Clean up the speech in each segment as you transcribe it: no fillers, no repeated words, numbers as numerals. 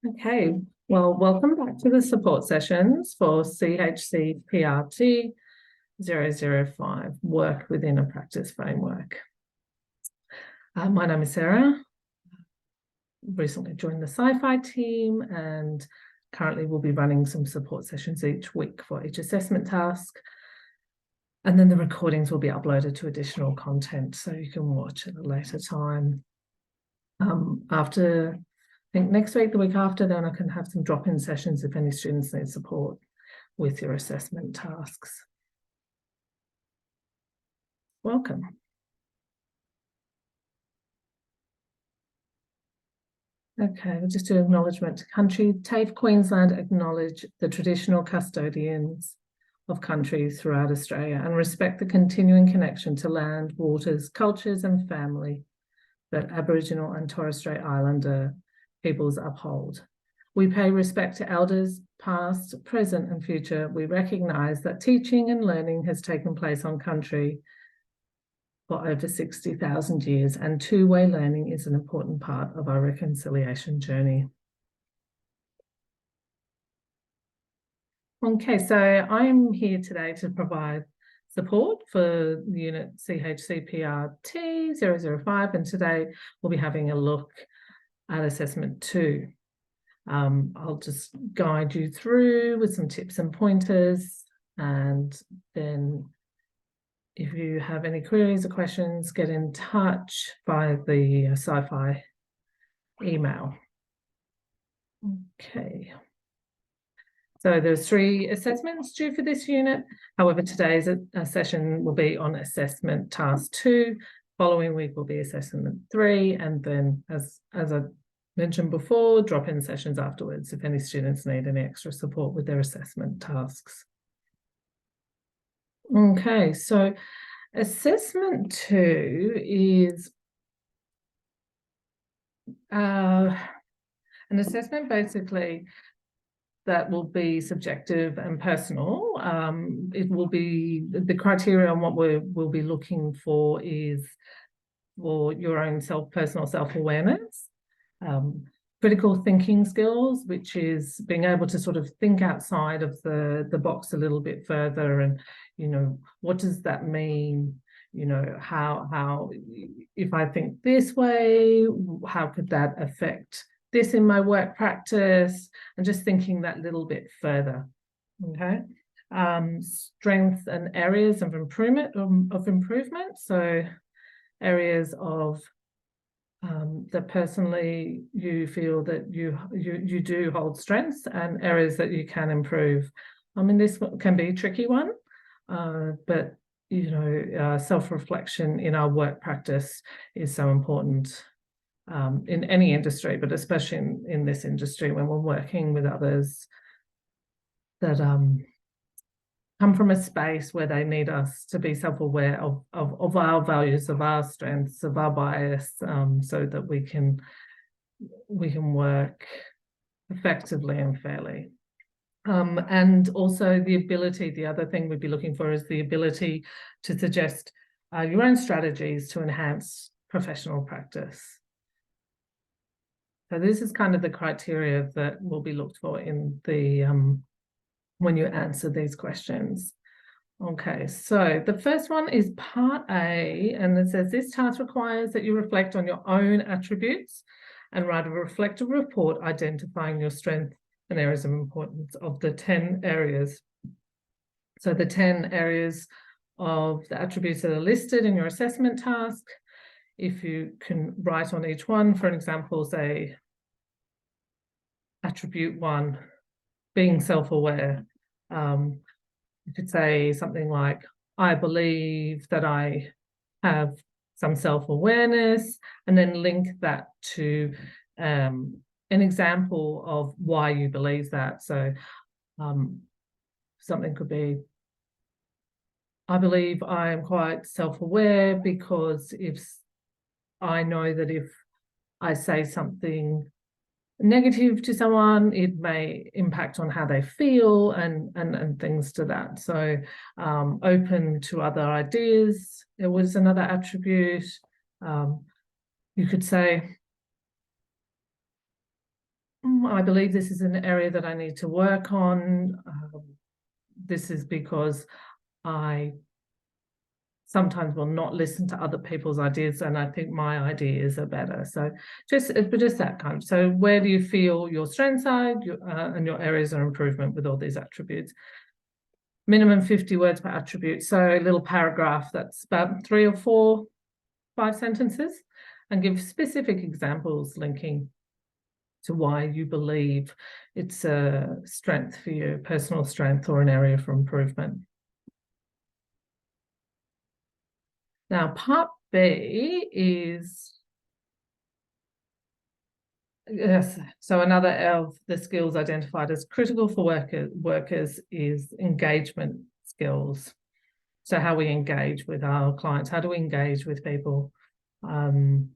Okay, well, welcome back to the support sessions for CHCPRT005, Work Within a Practice Framework. My name is Sarah. Recently joined the Sci-Fi team and currently we'll be running some support sessions each week for each assessment task. And then the recordings will be uploaded to additional content so you can watch at a later time. After I think next week, the week after, then I can have some drop-in sessions if any students need support with your assessment tasks. Welcome. Okay, we'll just do acknowledgement to country. TAFE Queensland acknowledge the traditional custodians of country throughout Australia and respect the continuing connection to land, waters, cultures and family that Aboriginal and Torres Strait Islander peoples uphold. We pay respect to elders, past, present and future. We recognise that teaching and learning has taken place on country for over 60,000 years, and two-way learning is an important part of our reconciliation journey. Okay, so I'm here today to provide support for unit CHCPRT005, and today we'll be having a look at assessment 2. I'll just guide you through with some tips and pointers, and then if you have any queries or questions, get in touch via the Sci-Fi email. Okay. So there's 3 assessments due for this unit. However, today's session will be on assessment task 2. Following week will be assessment 3, and then as I mentioned before, drop-in sessions afterwards if any students need any extra support with their assessment tasks. Okay, so assessment 2 is an assessment basically that will be subjective and personal. It will be, the criteria on what we'll be looking for is for your own personal self-awareness, critical thinking skills, which is being able to sort of think outside of the box a little bit further, and what does that mean? How if I think this way, how could that affect this in my work practice, and just thinking that little bit further. Okay, strengths and areas of improvement. So areas of that personally you feel that you do hold strengths, and areas that you can improve. I mean, this can be a tricky one, but self-reflection in our work practice is so important in any industry, but especially in this industry when we're working with others that come from a space where they need us to be self-aware of our values, of our strengths, of our bias, so that we can work effectively and fairly. And also the ability, the other thing we'd be looking for is the ability to suggest your own strategies to enhance professional practice. So this is kind of the criteria that will be looked for in the when you answer these questions. Okay, so the first one is part A, and it says this task requires that you reflect on your own attributes and write a reflective report identifying your strengths and areas of importance of the 10 areas. So the 10 areas of the attributes that are listed in your assessment task. If you can write on each one, for an example, say attribute 1, being self-aware. You could say something like, I believe that I have some self-awareness, and then link that to an example of why you believe that. So something could be, I believe I am quite self-aware because I know that if I say something negative to someone, it may impact on how they feel and things to that. So open to other ideas. There was another attribute. You could say, I believe this is an area that I need to work on. This is because I sometimes will not listen to other people's ideas, and I think my ideas are better. So just that kind of. So where do you feel your strengths are, and your areas of improvement with all these attributes? Minimum 50 words per attribute. So a little paragraph that's about 3 or 4, 5 sentences, and give specific examples linking to why you believe it's a strength for you, personal strength, or an area for improvement. Now, part B is, yes, so another of the skills identified as critical for workers is engagement skills. So how we engage with our clients, how do we engage with people? And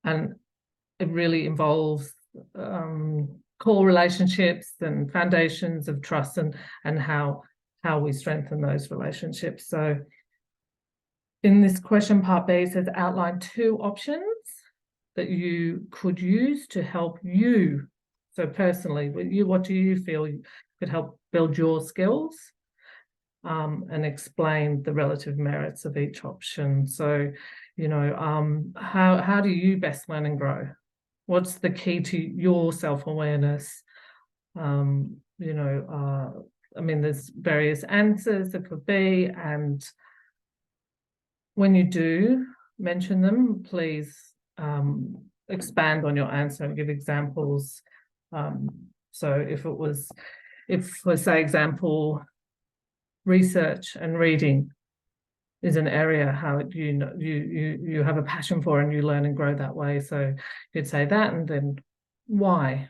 it really involves core relationships and foundations of trust, and how we strengthen those relationships. So in this question, part B, it says outline 2 options that you could use to help you. So personally, what do you feel could help build your skills? And explain the relative merits of each option. So, how do you best learn and grow? What's the key to your self-awareness? I mean, there's various answers that could be, and when you do mention them, please expand on your answer and give examples. So for say example, research and reading is an area how you have a passion for, and you learn and grow that way. So you'd say that, and then why?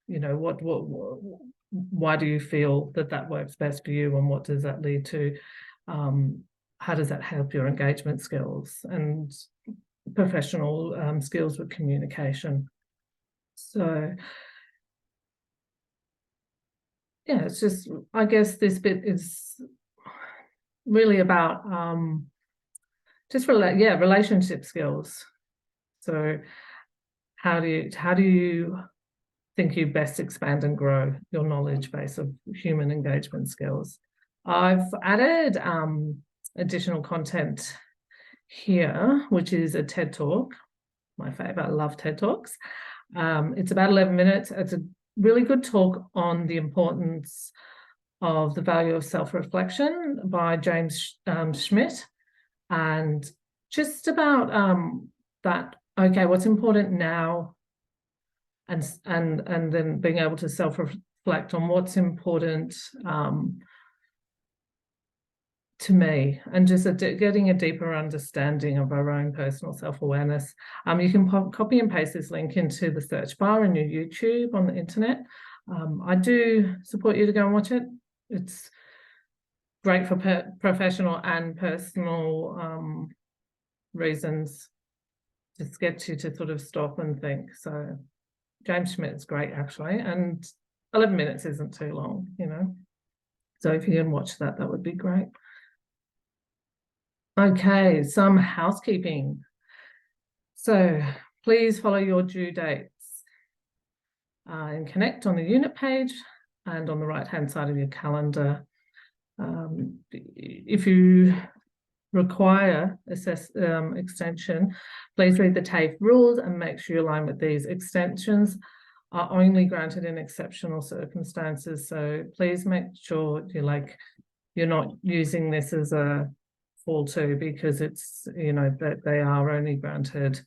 Why do you feel that works best for you, and what does that lead to? How does that help your engagement skills and professional skills with communication? So yeah, it's just, I guess this bit is really about relationship skills. So how do you think you best expand and grow your knowledge base of human engagement skills? I've added additional content here, which is a TED Talk, my favorite. I love TED Talks. It's about 11 minutes. It's a really good talk on the importance of the value of self-reflection by James Schmidt, and just about that, okay, what's important now, and then being able to self-reflect on what's important to me, and just getting a deeper understanding of our own personal self-awareness. You can copy and paste this link into the search bar in your YouTube on the internet. I do support you to go and watch it. It's great for professional and personal reasons. Just gets you to sort of stop and think. So James Schmidt's great, actually, and 11 minutes isn't too long, So if you can watch that, that would be great. Okay, some housekeeping. So please follow your due dates and connect on the unit page and on the right-hand side of your calendar. If you require extension, please read the TAFE rules and make sure you align with these. Extensions are only granted in exceptional circumstances, so please make sure you're not using this as a fall to, because it's that they are only granted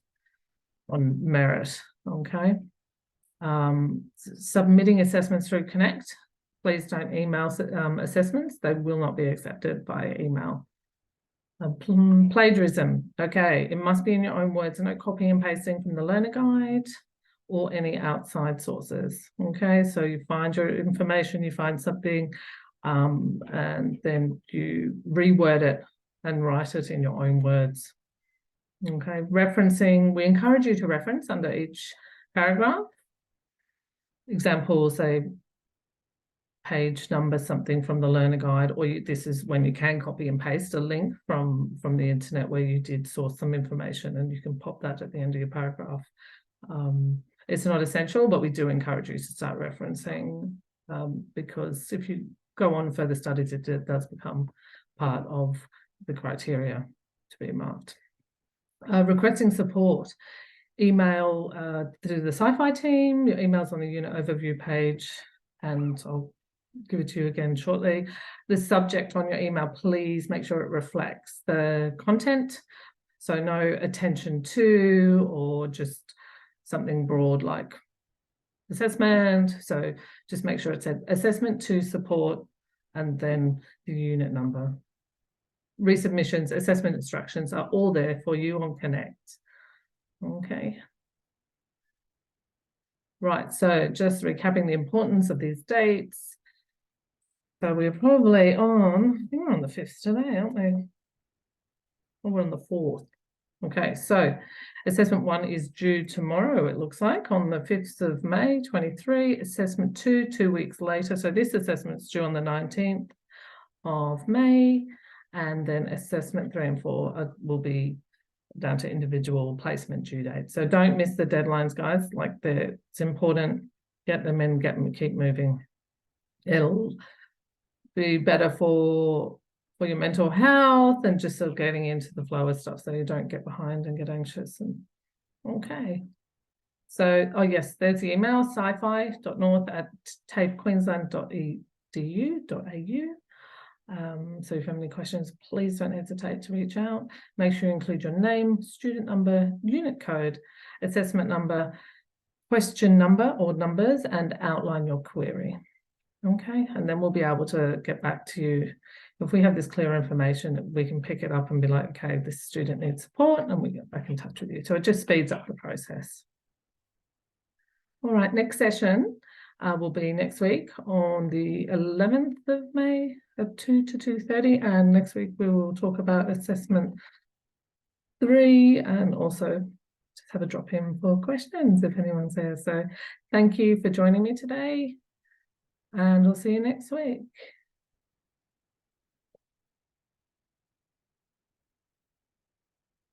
on merit. Okay. Submitting assessments through Connect, please don't email assessments. They will not be accepted by email. Plagiarism, okay, it must be in your own words, no copy and pasting from the learner guide or any outside sources. Okay, so you find your information, you find something, and then you reword it and write it in your own words. Okay, referencing, we encourage you to reference under each paragraph. Example, say page number something from the learner guide, or this is when you can copy and paste a link from the internet where you did source some information, and you can pop that at the end of your paragraph. It's not essential, but we do encourage you to start referencing, because if you go on further studies, it does become part of the criteria to be marked. Requesting support. Email to the Sci-Fi team. Your email's on the unit overview page, and I'll give it to you again shortly. The subject on your email, please make sure it reflects the content. So no attention to, or just something broad like assessment. So just make sure it said assessment to support and then the unit number. Resubmissions, assessment instructions are all there for you on Connect. Okay. Right, so just recapping the importance of these dates. So we're probably on, I think we're on the 5th today, aren't we? Or we're on the 4th. Okay, so assessment 1 is due tomorrow, it looks like, on the 5th of May, 23. Assessment 2, 2 weeks later. So this assessment's due on the 19th of May. And then assessment 3 and 4 will be down to individual placement due date. So don't miss the deadlines, guys. Like, it's important. Get them in, keep moving. It'll be better for your mental health and just sort of getting into the flow of stuff so you don't get behind and get anxious. And okay. So, oh yes, there's the email, sci-fi.north@tavequeensland.edu.au. So if you have any questions, please don't hesitate to reach out. Make sure you include your name, student number, unit code, assessment number, question number or numbers, and outline your query. Okay, and then we'll be able to get back to you. If we have this clear information, we can pick it up and be like, okay, this student needs support, and we get back in touch with you. So it just speeds up the process. All right, next session will be next week on the 11th of May at 2 to 2:30. And next week we will talk about assessment 3 and also just have a drop in for questions if anyone's there. So thank you for joining me today, and we'll see you next week.